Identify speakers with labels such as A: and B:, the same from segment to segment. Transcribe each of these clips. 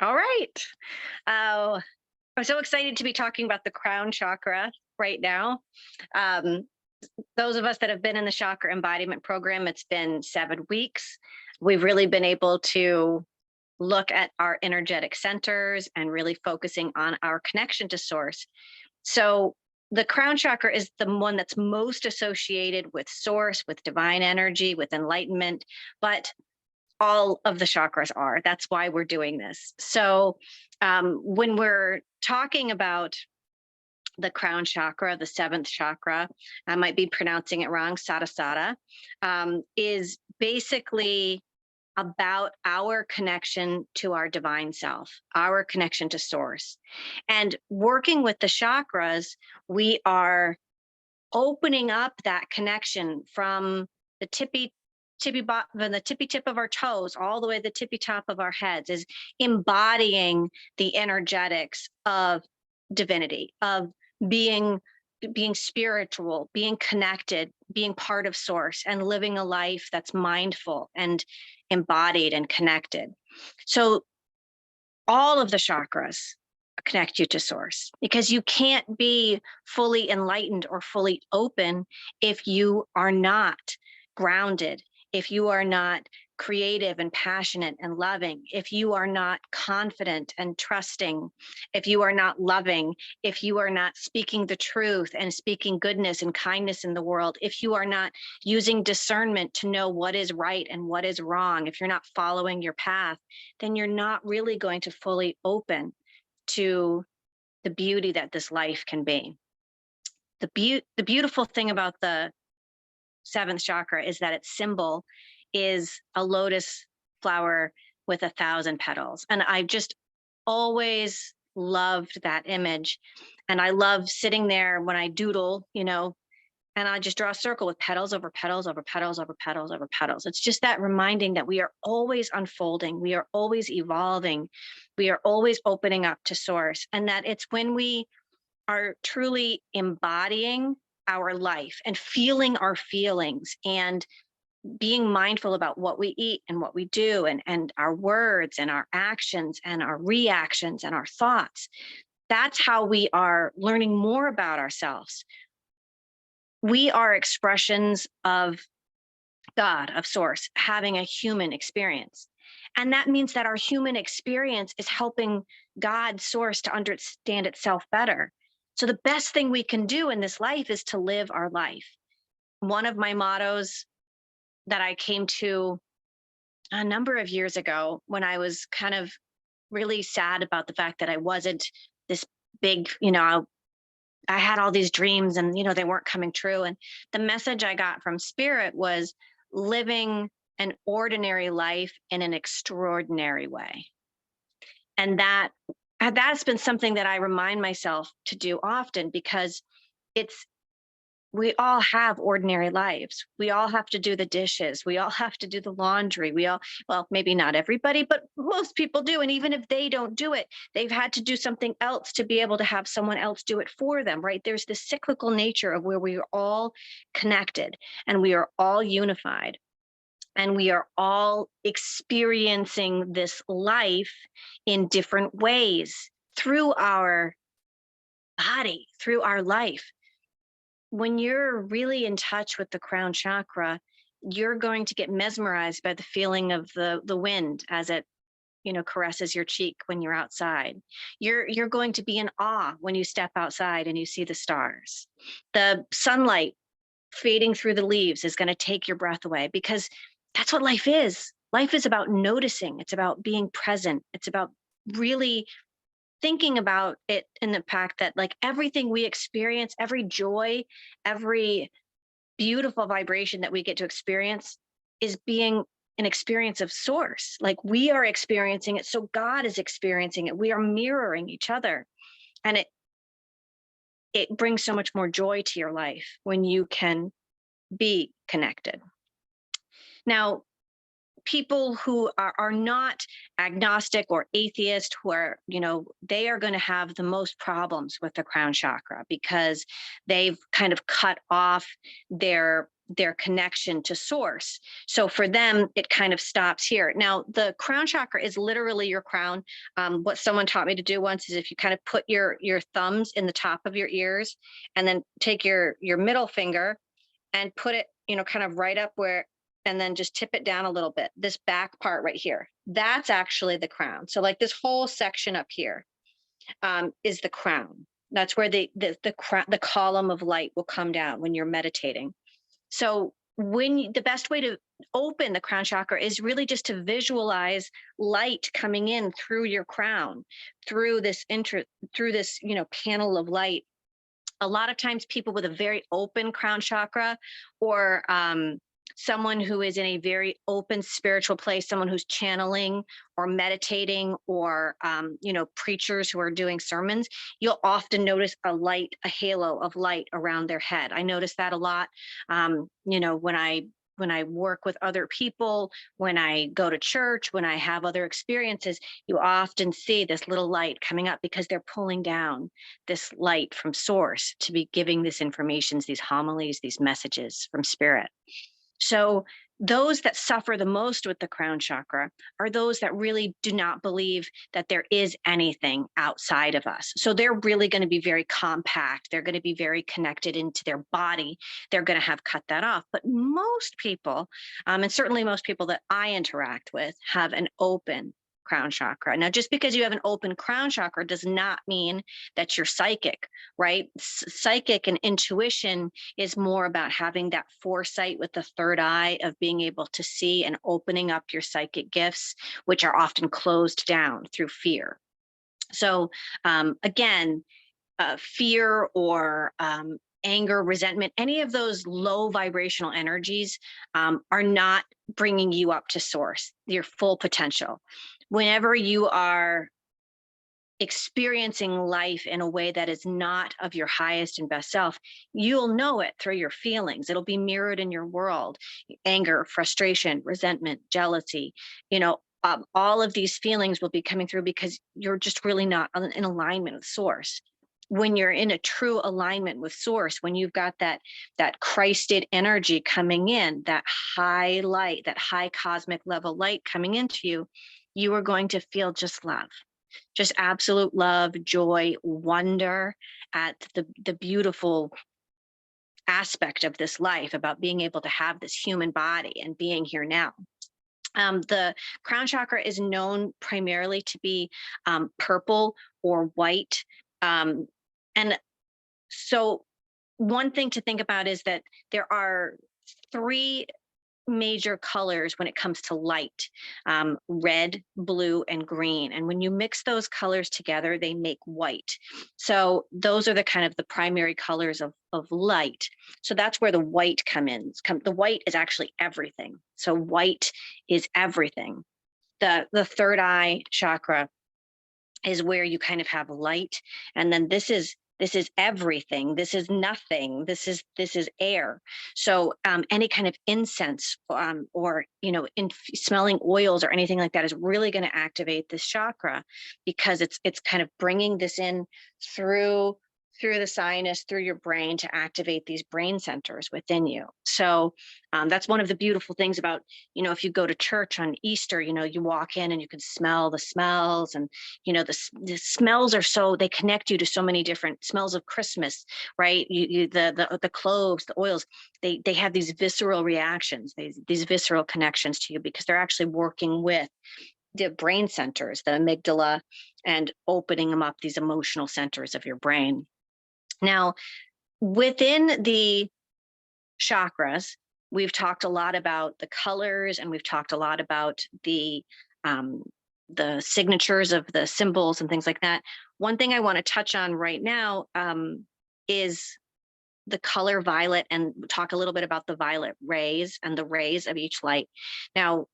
A: All right. I'm so excited to be talking about the crown chakra right now. Um, those of us that have been in the chakra embodiment program, it's been 7 weeks. We've really been able to look at our energetic centers and really focusing on our connection to source. So the crown chakra is the one that's most associated with source, with divine energy, with enlightenment, but all of the chakras are. That's why we're doing this. So when we're talking about the crown chakra, the seventh chakra, I might be pronouncing it wrong, Sadasada, is basically about our connection to our divine self, our connection to source. And working with the chakras, we are opening up that connection from the tippy the tippy tip of our toes all the way to the tippy top of our heads, is embodying the energetics of divinity, of being spiritual, being connected, being part of source, and living a life that's mindful and embodied and connected. So all of the chakras connect you to source, because you can't be fully enlightened or fully open if you are not grounded, if you are not creative and passionate and loving, if you are not confident and trusting, if you are not loving, if you are not speaking the truth and speaking goodness and kindness in the world, if you are not using discernment to know what is right and what is wrong, if you're not following your path, then you're not really going to fully open to the beauty that this life can be. The beautiful thing about the seventh chakra is that its symbol is a lotus flower with 1,000 petals. And I just always loved that image. And I love sitting there when I doodle, and I just draw a circle with petals over petals over petals over petals over petals. It's just that reminding that we are always unfolding, we are always evolving, we are always opening up to source. And that it's when we are truly embodying our life and feeling our feelings and being mindful about what we eat and what we do, and our words and our actions and our reactions and our thoughts. That's how we are learning more about ourselves. We are expressions of God, of source, having a human experience. And that means that our human experience is helping God, source, to understand itself better. So the best thing we can do in this life is to live our life. One of my mottos that I came to a number of years ago, when I was kind of really sad about the fact that I wasn't this big, I had all these dreams and, they weren't coming true. And the message I got from spirit was living an ordinary life in an extraordinary way. And that's been something that I remind myself to do often, because we all have ordinary lives. We all have to do the dishes. We all have to do the laundry. Well, maybe not everybody, but most people do. And even if they don't do it, they've had to do something else to be able to have someone else do it for them, right? There's this cyclical nature of where we are all connected and we are all unified. And we are all experiencing this life in different ways through our body, through our life. When you're really in touch with the crown chakra, you're going to get mesmerized by the feeling of the wind as it, caresses your cheek when you're outside. You're going to be in awe when you step outside and you see the stars. The sunlight fading through the leaves is going to take your breath away, because that's what life is. Life is about noticing. It's about being present. It's about really thinking about it in the fact that, like, everything we experience, every joy, every beautiful vibration that we get to experience is being an experience of source. Like, we are experiencing it, so God is experiencing it. We are mirroring each other. And it brings so much more joy to your life when you can be connected. Now, people who are not agnostic or atheist, who are, they are going to have the most problems with the crown chakra, because they've kind of cut off their their connection to source. So for them, it kind of stops here. Now, the crown chakra is literally your crown. What someone taught me to do once is if you kind of put your thumbs in the top of your ears and then take your middle finger and put it, kind of right up where, and then just tip it down a little bit. This back part right here, that's actually the crown. So like this whole section up here is the crown. That's where the column of light will come down when you're meditating. So the best way to open the crown chakra is really just to visualize light coming in through your crown, through this panel of light. A lot of times people with a very open crown chakra, or someone who is in a very open spiritual place, someone who's channeling or meditating, or preachers who are doing sermons, you'll often notice a halo of light around their head. I notice that a lot. When I work with other people, when I go to church, when I have other experiences, you often see this little light coming up because they're pulling down this light from source to be giving this information, these homilies, these messages from spirit. So those that suffer the most with the crown chakra are those that really do not believe that there is anything outside of us. So they're really going to be very compact. They're going to be very connected into their body. They're going to have cut that off. But most people, and certainly most people that I interact with, have an open crown chakra. Now, just because you have an open crown chakra does not mean that you're psychic, right? Psychic and intuition is more about having that foresight with the third eye, of being able to see and opening up your psychic gifts, which are often closed down through fear. So again, fear or anger, resentment, any of those low vibrational energies are not bringing you up to source, your full potential. Whenever you are experiencing life in a way that is not of your highest and best self, you'll know it through your feelings. It'll be mirrored in your world. Anger, frustration, resentment, jealousy, all of these feelings will be coming through because you're just really not in alignment with source. When you're in a true alignment with source, when you've got that Christed energy coming in, that high light, that high cosmic level light coming into you, you are going to feel just love, just absolute love, joy, wonder at the beautiful aspect of this life, about being able to have this human body and being here now. The crown chakra is known primarily to be purple or white. And so one thing to think about is that there are three major colors when it comes to light: red, blue, and green. And when you mix those colors together, they make white. So those are the primary colors of light. So that's where the white comes in. The white is actually everything. So white is everything. The third eye chakra is where you kind of have light, and then this is everything. This is nothing. This is air. So any kind of incense or smelling oils or anything like that is really going to activate this chakra, because it's kind of bringing this in through the sinus, through your brain, to activate these brain centers within you. So that's one of the beautiful things about, if you go to church on Easter, you walk in and you can smell the smells, and, the smells are they connect you to so many different smells of Christmas, right? The cloves, the oils, they have these visceral reactions, these visceral connections to you, because they're actually working with the brain centers, the amygdala, and opening them up, these emotional centers of your brain. Now, within the chakras, we've talked a lot about the colors, and we've talked a lot about the signatures of the symbols and things like that. One thing I want to touch on right now is the color violet, and talk a little bit about the violet rays and the rays of each light. Now,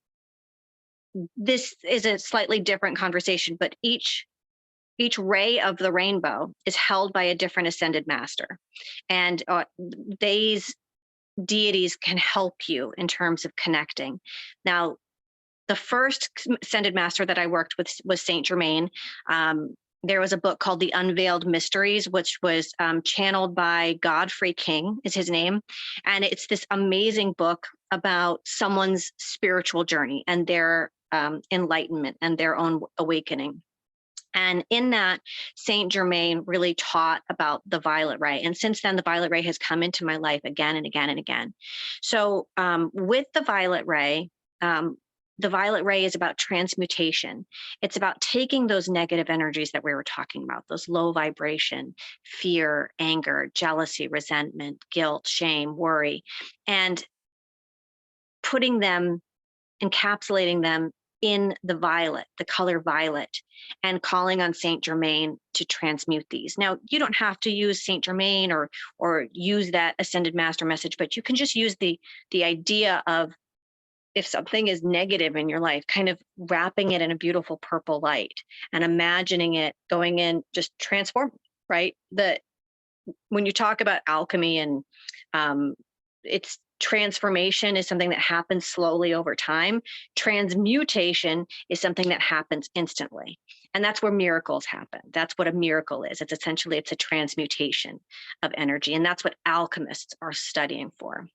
A: this is a slightly different conversation, but each ray of the rainbow is held by a different ascended master. And these deities can help you in terms of connecting. Now, the first ascended master that I worked with was Saint Germain. there was a book called The Unveiled Mysteries, which was channeled by Godfrey King, is his name. And it's this amazing book about someone's spiritual journey and their enlightenment and their own awakening. And in that, Saint Germain really taught about the violet ray. And since then, the violet ray has come into my life again and again and again. So with the violet ray is about transmutation. It's about taking those negative energies that we were talking about, those low vibration, fear, anger, jealousy, resentment, guilt, shame, worry, and putting them, encapsulating them in the violet, the color violet, and calling on Saint Germain to transmute these. Now, you don't have to use Saint Germain or use that ascended master message, but you can just use the idea of, if something is negative in your life, kind of wrapping it in a beautiful purple light and imagining it going in, just transform, right? When you talk about alchemy and it's transformation is something that happens slowly over time. Transmutation is something that happens instantly. And that's where miracles happen. That's what a miracle is. It's essentially, it's a transmutation of energy. And that's what alchemists are studying for.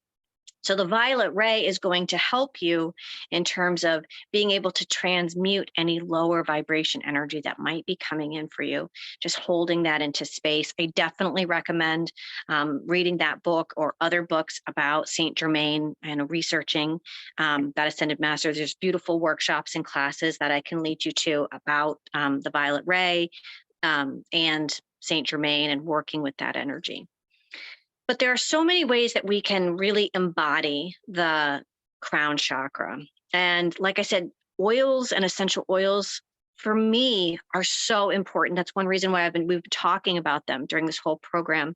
A: So the violet ray is going to help you in terms of being able to transmute any lower vibration energy that might be coming in for you, just holding that into space. I definitely recommend reading that book or other books about Saint Germain and researching that Ascended Master. There's beautiful workshops and classes that I can lead you to about the violet ray and Saint Germain and working with that energy. But there are so many ways that we can really embody the crown chakra. And like I said, oils and essential oils for me are so important. That's one reason why we've been talking about them during this whole program.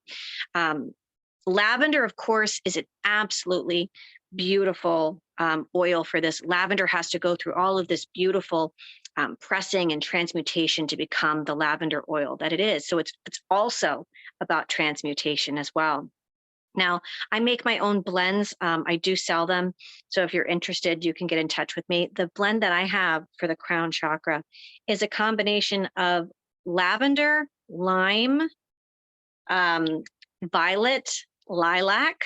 A: Lavender, of course, is an absolutely beautiful oil for this. Lavender has to go through all of this beautiful pressing and transmutation to become the lavender oil that it is. So it's also about transmutation as well. Now, I make my own blends. I do sell them. So if you're interested, you can get in touch with me. The blend that I have for the crown chakra is a combination of lavender, lime, violet, lilac,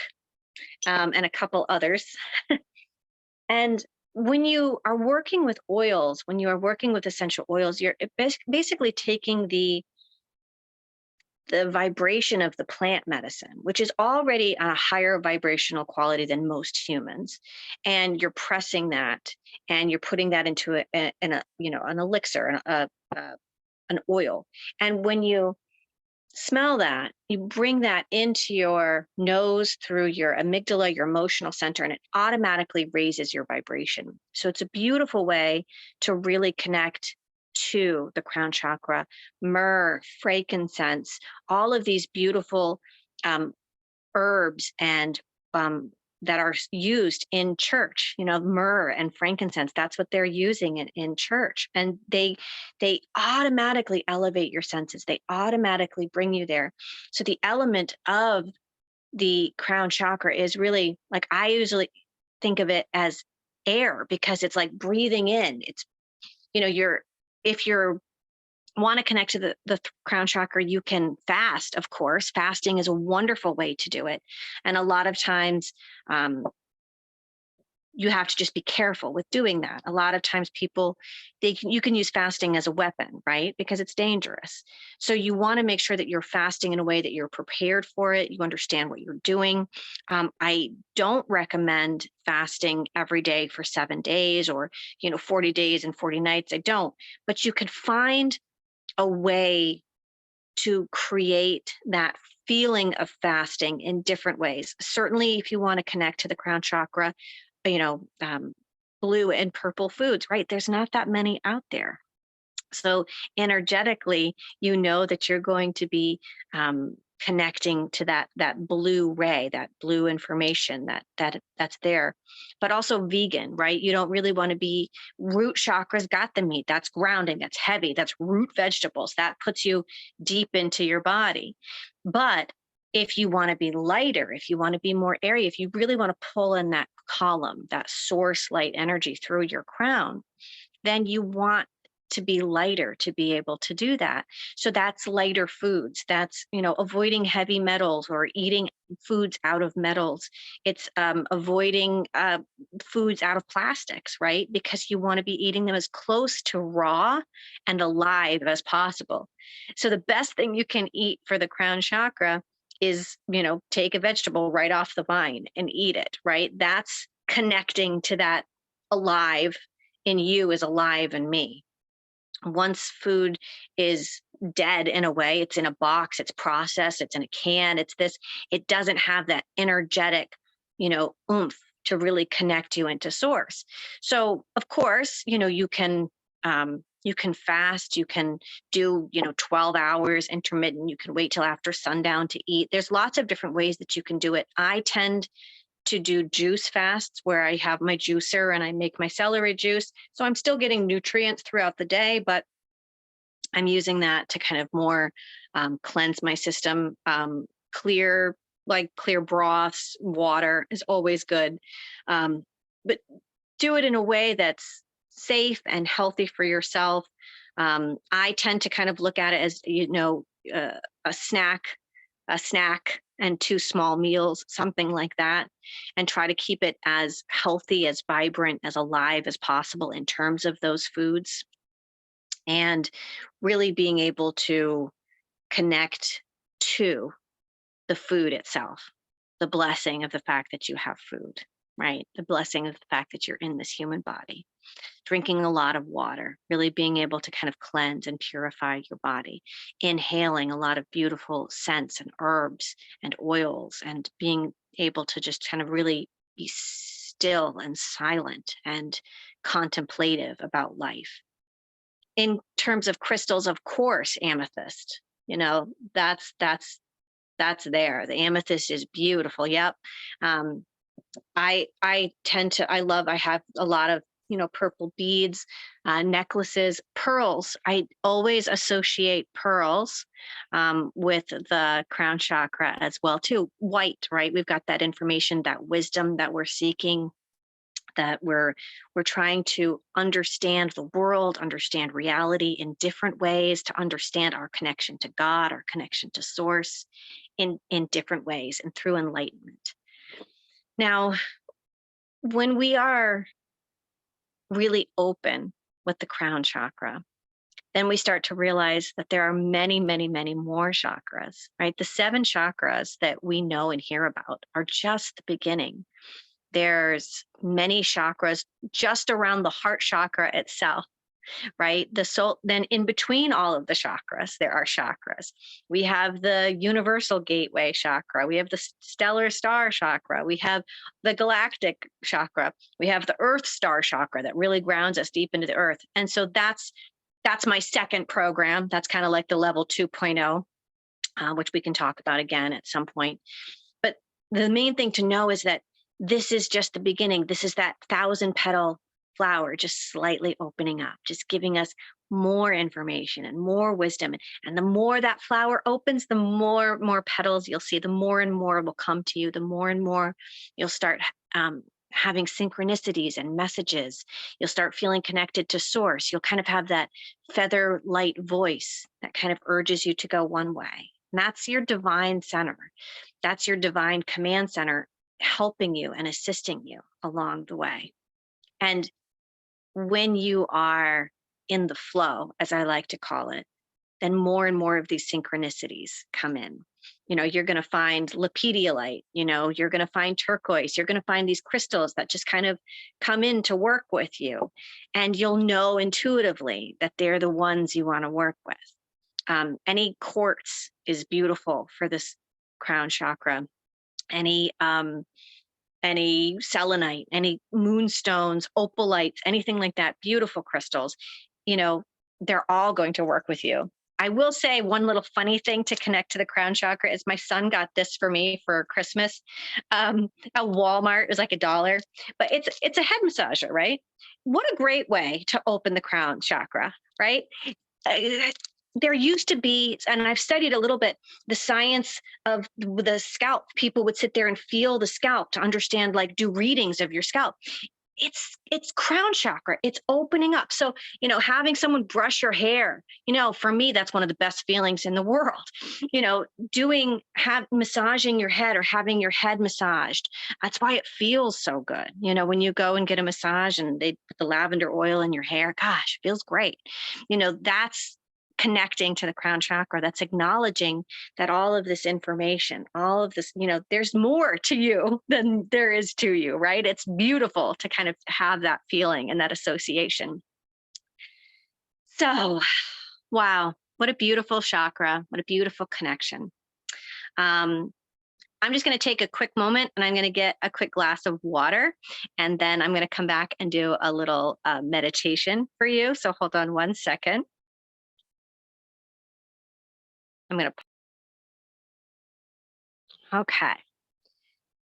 A: and a couple others. And when you are working with oils, when you are working with essential oils, you're basically taking the vibration of the plant medicine, which is already on a higher vibrational quality than most humans, and you're pressing that and you're putting that into an elixir, an oil. And when you smell that, you bring that into your nose through your amygdala, your emotional center, and it automatically raises your vibration. So it's a beautiful way to really connect to the crown chakra. Myrrh, frankincense, all of these beautiful herbs and that are used in church, myrrh and frankincense, that's what they're using in church. And they automatically elevate your senses. They automatically bring you there. So the element of the crown chakra is really, like, I usually think of it as air, because it's like breathing in. It's, if you're want to connect to the crown chakra, you can fast, of course. Fasting is a wonderful way to do it. And a lot of times you have to just be careful with doing that. A lot of times you can use fasting as a weapon, right? Because it's dangerous. So you want to make sure that you're fasting in a way that you're prepared for it. You understand what you're doing. I don't recommend fasting every day for 7 days or, 40 days and 40 nights. I don't, but you could find a way to create that feeling of fasting in different ways. Certainly, if you want to connect to the crown chakra, blue and purple foods, right? There's not that many out there. So energetically, that you're going to be connecting to that blue ray, that blue information that's there. But also vegan, right? You don't really want to be, root chakra's got the meat, that's grounding, that's heavy, that's root vegetables, that puts you deep into your body. But if you want to be lighter, if you want to be more airy, if you really want to pull in that column, that source light energy through your crown, then you want to be lighter, to be able to do that. So that's lighter foods. That's, avoiding heavy metals or eating foods out of metals. It's avoiding foods out of plastics, right? Because you want to be eating them as close to raw and alive as possible. So the best thing you can eat for the crown chakra is, take a vegetable right off the vine and eat it, right? That's connecting to that alive in you is alive in me. Once food is dead in a way, it's in a box, it's processed, it's in a can, it's this, it doesn't have that energetic, oomph to really connect you into source. So of course, you can fast, you can do, 12 hours intermittent, you can wait till after sundown to eat. There's lots of different ways that you can do it. I tend to do juice fasts where I have my juicer and I make my celery juice. So I'm still getting nutrients throughout the day, but I'm using that to kind of more cleanse my system. Clear broths, water is always good. But do it in a way that's safe and healthy for yourself. I tend to kind of look at it as, a snack and 2 small meals, something like that, and try to keep it as healthy, as vibrant, as alive as possible in terms of those foods. And really being able to connect to the food itself, the blessing of the fact that you have food, right? The blessing of the fact that you're in this human body. Drinking a lot of water, really being able to kind of cleanse and purify your body, inhaling a lot of beautiful scents and herbs and oils, and being able to just kind of really be still and silent and contemplative about life. In terms of crystals, of course, amethyst, that's there. The amethyst is beautiful. Yep. I have a lot of, purple beads, necklaces, pearls. I always associate pearls with the crown chakra as well too. White, right? We've got that information, that wisdom that we're seeking, that we're trying to understand the world, understand reality in different ways, to understand our connection to God, our connection to source in different ways and through enlightenment. Now, when we are really open with the crown chakra, then we start to realize that there are many, many, many more chakras, right? The 7 chakras that we know and hear about are just the beginning. There's many chakras just around the heart chakra itself, right? The soul, then in between all of the chakras, there are chakras. We have the universal gateway chakra. We have the stellar star chakra. We have the galactic chakra. We have the earth star chakra that really grounds us deep into the earth. And so that's my second program. That's kind of like the level 2.0, which we can talk about again at some point. But the main thing to know is that this is just the beginning. This is that 1,000-petal flower just slightly opening up, just giving us more information and more wisdom. And the more that flower opens, the more petals you'll see, the more and more will come to you, the more and more you'll start having synchronicities and messages. You'll start feeling connected to source. You'll kind of have that feather light voice that kind of urges you to go one way. And that's your divine center. That's your divine command center, helping you and assisting you along the way. And when you are in the flow, as I like to call it, then more and more of these synchronicities come in. You're going to find lepidolite, you're going to find turquoise, you're going to find these crystals that just kind of come in to work with you. And you'll know intuitively that they're the ones you want to work with. Any quartz is beautiful for this crown chakra. Any selenite, any moonstones, opalites, anything like that, beautiful crystals, they're all going to work with you. I will say one little funny thing to connect to the crown chakra is my son got this for me for Christmas. At Walmart, it was like $1, but it's a head massager, right? What a great way to open the crown chakra, right? There used to be, and I've studied a little bit, the science of the scalp. People would sit there and feel the scalp to understand, like do readings of your scalp. it's crown chakra. It's opening up. So, having someone brush your hair, for me, that's one of the best feelings in the world. Massaging your head or having your head massaged. That's why it feels so good. When you go and get a massage and they put the lavender oil in your hair, gosh, it feels great. That's connecting to the crown chakra. That's acknowledging that all of this information, all of this, there's more to you than there is to you, right? It's beautiful to kind of have that feeling and that association. So, wow, what a beautiful chakra. What a beautiful connection. I'm just going to take a quick moment and I'm going to get a quick glass of water, and then I'm going to come back and do a little meditation for you. So hold on one second. I'm going to, okay.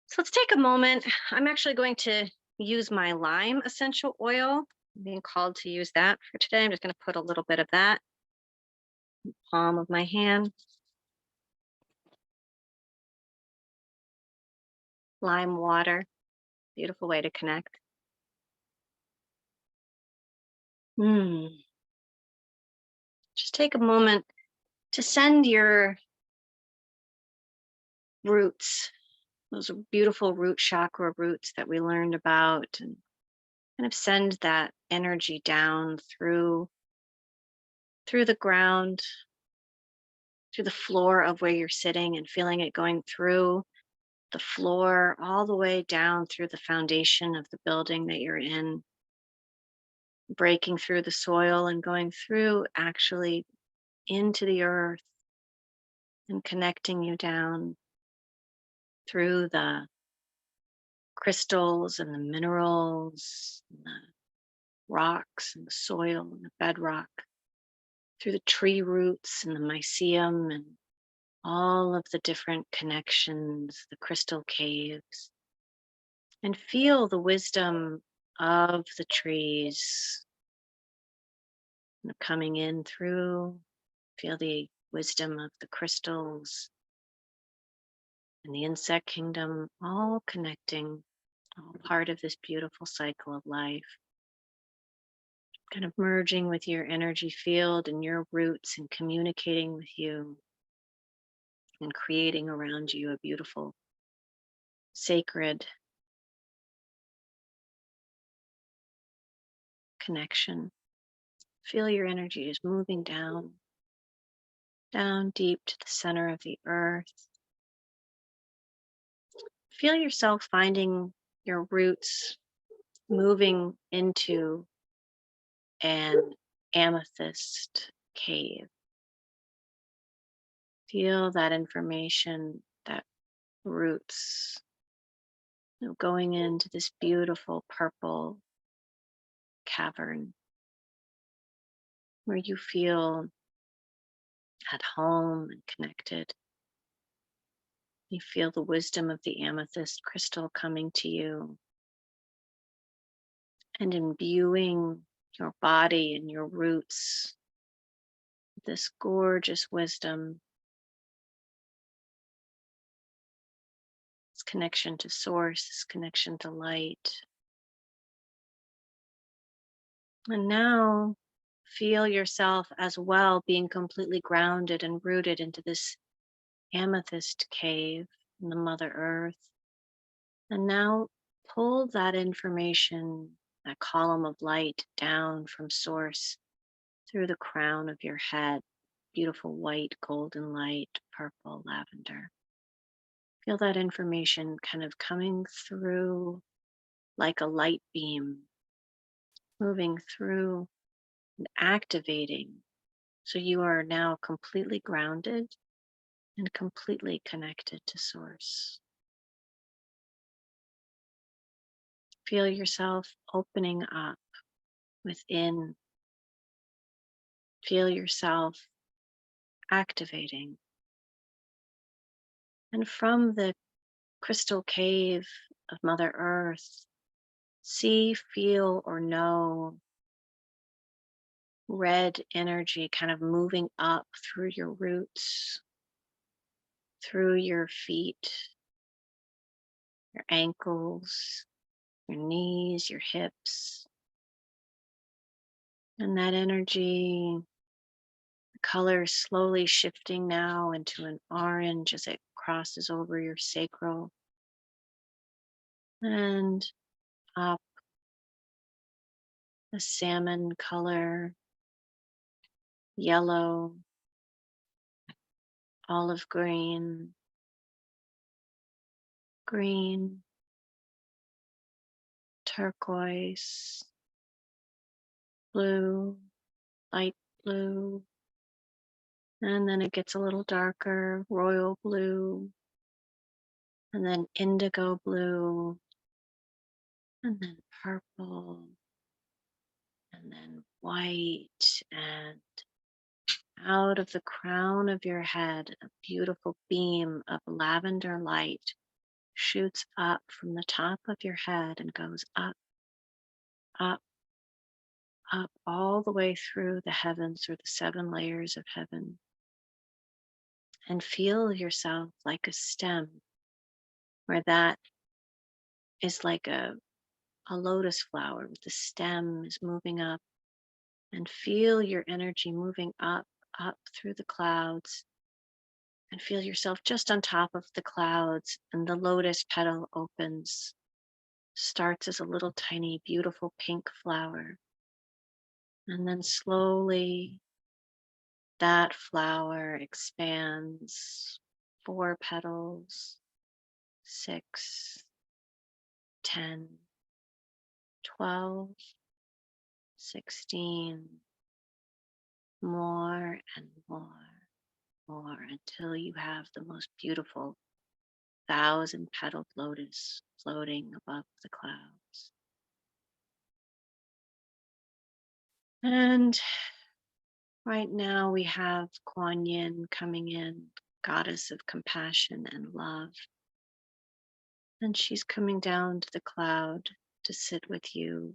A: So let's take a moment. I'm actually going to use my lime essential oil. I'm being called to use that for today. I'm just going to put a little bit of that in the palm of my hand. Lime water, beautiful way to connect. Just take a moment to send your roots, those beautiful root chakra roots that we learned about, and kind of send that energy down through the ground, through the floor of where you're sitting, and feeling it going through the floor all the way down through the foundation of the building that you're in, breaking through the soil and going through actually into the earth and connecting you down through the crystals and the minerals and the rocks and the soil and the bedrock, through the tree roots and the mycelium and all of the different connections, the crystal caves, and feel the wisdom of the trees coming in through. Feel the wisdom of the crystals and the insect kingdom, all connecting, all part of this beautiful cycle of life. Kind of merging with your energy field and your roots and communicating with you and creating around you a beautiful, sacred connection. Feel your energy is moving down deep to the center of the earth. Feel yourself finding your roots moving into an amethyst cave. Feel that information, that roots, going into this beautiful purple cavern where you feel at home and connected. You feel the wisdom of the amethyst crystal coming to you and imbuing your body and your roots with this gorgeous wisdom, this connection to source, this connection to light. And now feel yourself as well being completely grounded and rooted into this amethyst cave in the Mother Earth. And now pull that information, that column of light down from source through the crown of your head. Beautiful white, golden light, purple, lavender. Feel that information kind of coming through like a light beam, moving through and activating. So you are now completely grounded and completely connected to source. Feel yourself opening up within. Feel yourself activating. And from the crystal cave of Mother Earth, see, feel, or know red energy kind of moving up through your roots, through your feet, your ankles, your knees, your hips. And that energy, the color is slowly shifting now into an orange as it crosses over your sacral and up, a salmon color, yellow, olive green, green, turquoise, blue, light blue, and then it gets a little darker, royal blue, and then indigo blue, and then purple, and then white, and out of the crown of your head, a beautiful beam of lavender light shoots up from the top of your head and goes up, up, up, all the way through the heavens, or the 7 layers of heaven. And feel yourself like a stem, where that is like a lotus flower with the stem is moving up, and feel your energy moving up, up through the clouds, and feel yourself just on top of the clouds, and the lotus petal opens, starts as a little tiny beautiful pink flower, and then slowly that flower expands, 4 petals, 6, 10, 12, 16, more and more, until you have the most beautiful 1,000-petaled lotus floating above the clouds. And right now we have Kuan Yin coming in, goddess of compassion and love. And she's coming down to the cloud to sit with you,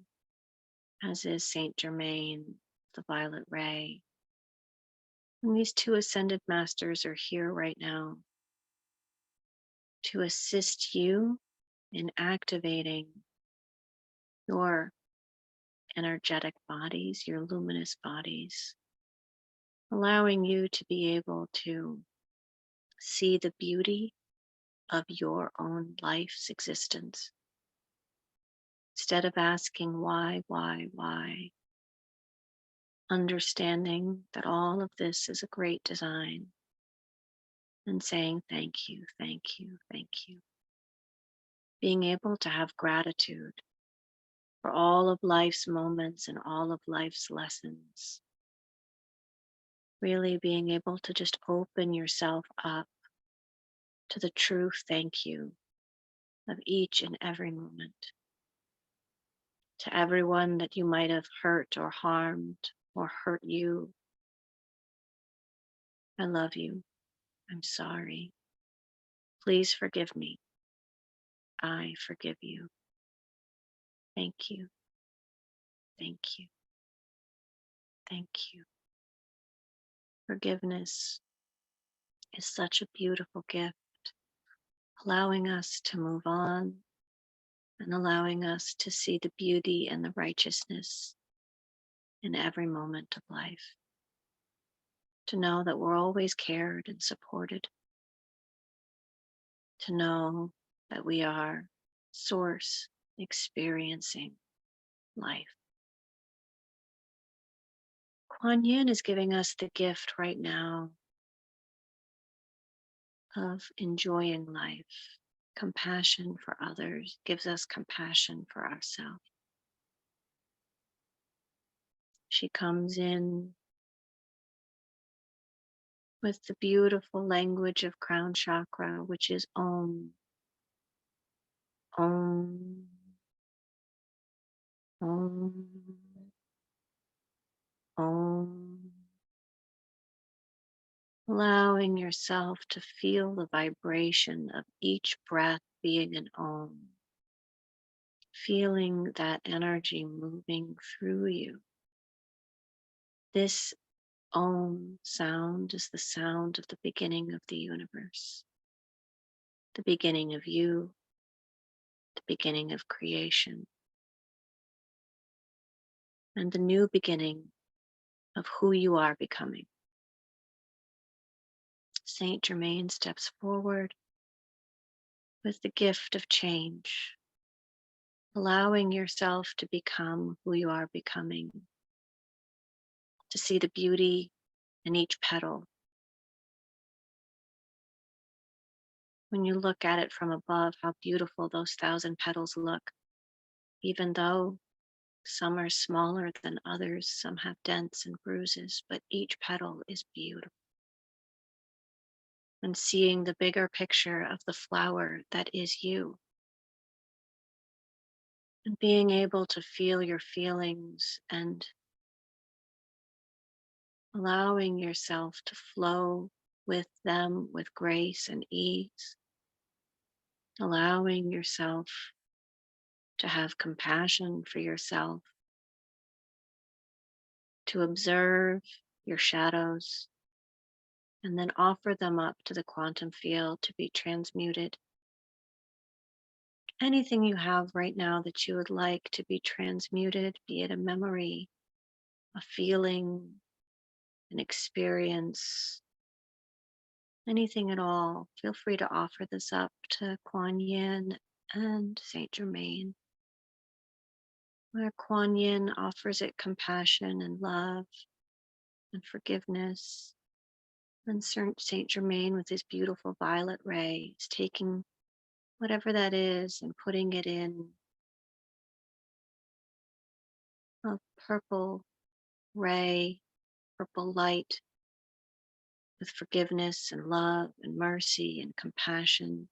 A: as is Saint Germain, the violet ray. And these 2 ascended masters are here right now to assist you in activating your energetic bodies, your luminous bodies, allowing you to be able to see the beauty of your own life's existence. Instead of asking why, understanding that all of this is a great design, and saying thank you, thank you, thank you. Being able to have gratitude for all of life's moments and all of life's lessons. Really being able to just open yourself up to the true thank you of each and every moment. To everyone that you might have hurt or harmed or hurt you, I love you. I'm sorry. Please forgive me. I forgive you. Thank you. Thank you. Thank you. Forgiveness is such a beautiful gift, allowing us to move on and allowing us to see the beauty and the righteousness in every moment of life. To know that we're always cared and supported. To know that we are source experiencing life. Kuan Yin is giving us the gift right now of enjoying life. Compassion for others gives us compassion for ourselves. She comes in with the beautiful language of crown chakra, which is Om. Om. Om. Om. Allowing yourself to feel the vibration of each breath being an Om. Feeling that energy moving through you. This Om sound is the sound of the beginning of the universe. The beginning of you, the beginning of creation and the new beginning of who you are becoming. Saint Germain steps forward with the gift of change, allowing yourself to become who you are becoming, to see the beauty in each petal. When you look at it from above, how beautiful those 1,000 petals look, even though some are smaller than others, some have dents and bruises, but each petal is beautiful. And seeing the bigger picture of the flower that is you, and being able to feel your feelings and allowing yourself to flow with them with grace and ease, allowing yourself to have compassion for yourself, to observe your shadows, and then offer them up to the quantum field to be transmuted. Anything you have right now that you would like to be transmuted, be it a memory, a feeling, an experience, anything at all, feel free to offer this up to Kuan Yin and Saint Germain, where Kuan Yin offers it compassion and love and forgiveness. And Saint Germain, with his beautiful violet ray, is taking whatever that is and putting it in a purple ray, purple light with forgiveness and love and mercy and compassion,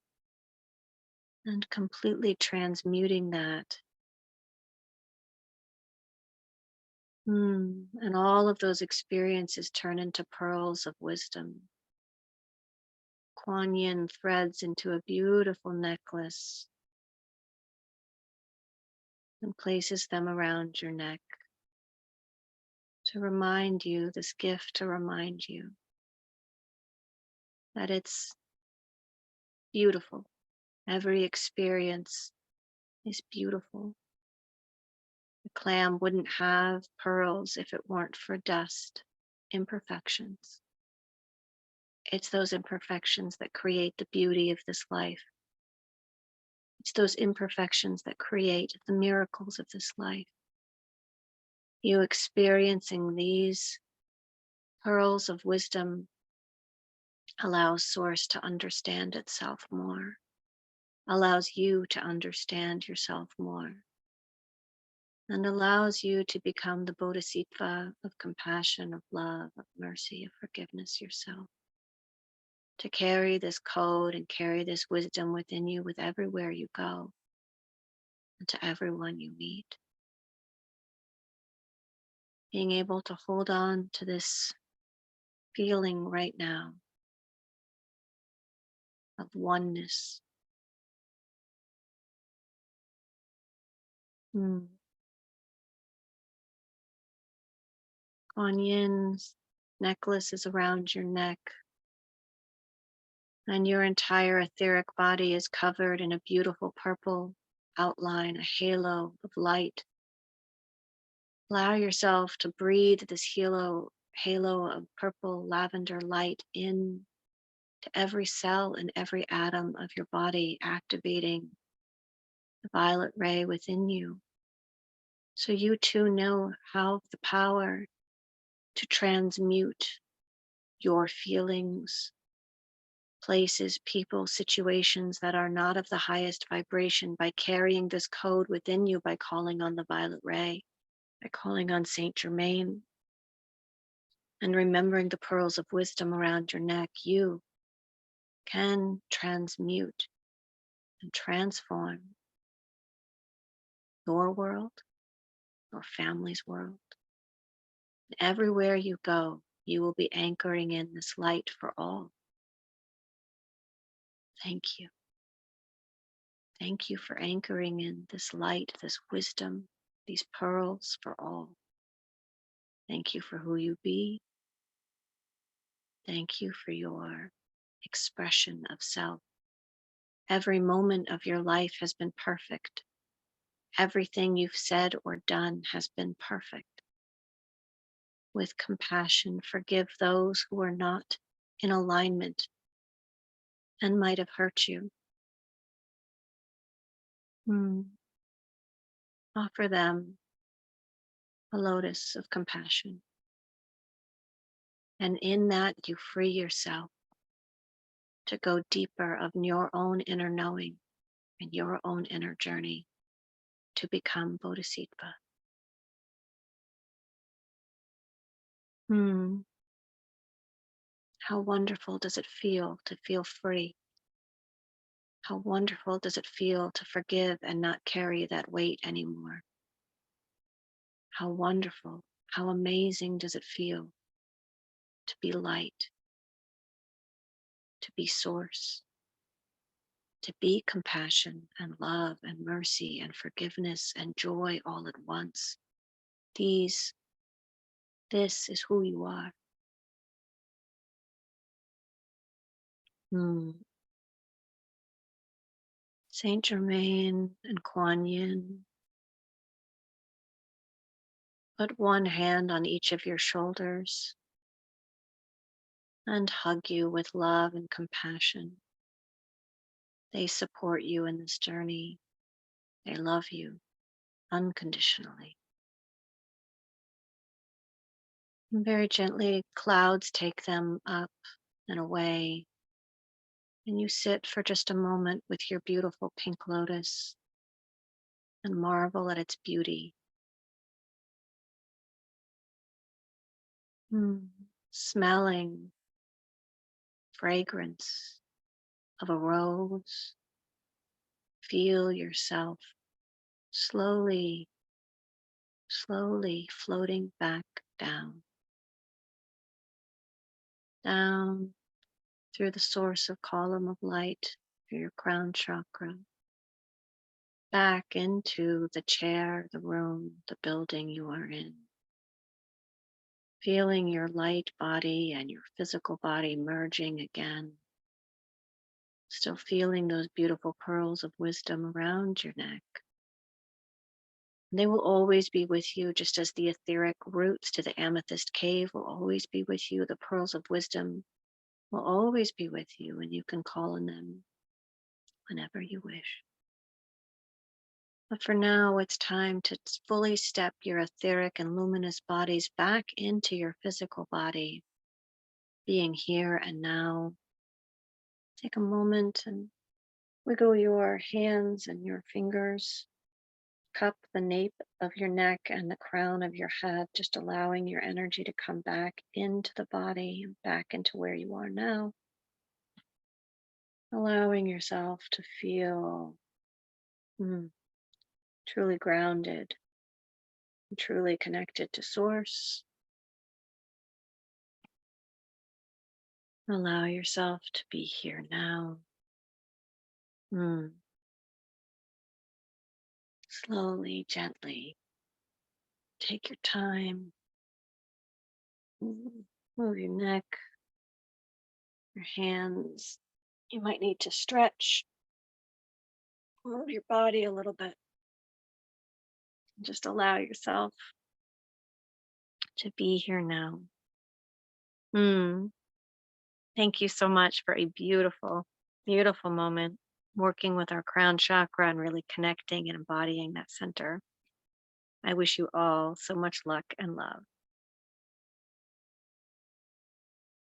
A: and completely transmuting that. And all of those experiences turn into pearls of wisdom. Kuan Yin threads into a beautiful necklace and places them around your neck to remind you, this gift to remind you that it's beautiful. Every experience is beautiful. The clam wouldn't have pearls if it weren't for dust, imperfections. It's those imperfections that create the beauty of this life. It's those imperfections that create the miracles of this life. You experiencing these pearls of wisdom allows Source to understand itself more, allows you to understand yourself more, and allows you to become the Bodhisattva of compassion, of love, of mercy, of forgiveness yourself. To carry this code and carry this wisdom within you with everywhere you go and to everyone you meet. Being able to hold on to this feeling right now of oneness. Kuan Yin's necklace is around your neck, and your entire etheric body is covered in a beautiful purple outline, a halo of light. Allow yourself to breathe this halo of purple lavender light in to every cell and every atom of your body, activating the violet ray within you. So you too know how the power to transmute your feelings, places, people, situations that are not of the highest vibration by carrying this code within you, by calling on the violet ray, by calling on Saint Germain, and remembering the pearls of wisdom around your neck. You can transmute and transform your world, your family's world. And everywhere you go, you will be anchoring in this light for all. Thank you. Thank you for anchoring in this light, this wisdom, these pearls for all. Thank you for who you be. Thank you for your expression of self. Every moment of your life has been perfect. Everything you've said or done has been perfect. With compassion, forgive those who are not in alignment and might have hurt you. Offer them a lotus of compassion. And in that, you free yourself to go deeper of your own inner knowing and your own inner journey to become Bodhisattva. How wonderful does it feel to feel free? How wonderful does it feel to forgive and not carry that weight anymore? How wonderful, how amazing does it feel to be light, to be source, to be compassion and love and mercy and forgiveness and joy all at once. This is who you are. Saint Germain and Kuan Yin, put one hand on each of your shoulders and hug you with love and compassion. They support you in this journey. They love you unconditionally. And very gently, clouds take them up and away. And you sit for just a moment with your beautiful pink lotus and marvel at its beauty. Smelling fragrance of a rose. Feel yourself slowly floating back down through the source of column of light through your crown chakra, back into the chair, the room, the building you are in. Feeling your light body and your physical body merging again. Still feeling those beautiful pearls of wisdom around your neck. They will always be with you, just as the etheric roots to the amethyst cave will always be with you. The pearls of wisdom will always be with you, and you can call on them whenever you wish. But for now, it's time to fully step your etheric and luminous bodies back into your physical body, being here and now. Take a moment and wiggle your hands and your fingers. Cup the nape of your neck and the crown of your head, just allowing your energy to come back into the body and back into where you are now. Allowing yourself to feel truly grounded, and truly connected to Source. Allow yourself to be here now. Slowly, gently, take your time. Move your neck, your hands. You might need to stretch. Move your body a little bit. Just allow yourself to be here now. Thank you so much for a beautiful, beautiful moment working with our crown chakra and really connecting and embodying that center. I wish you all so much luck and love.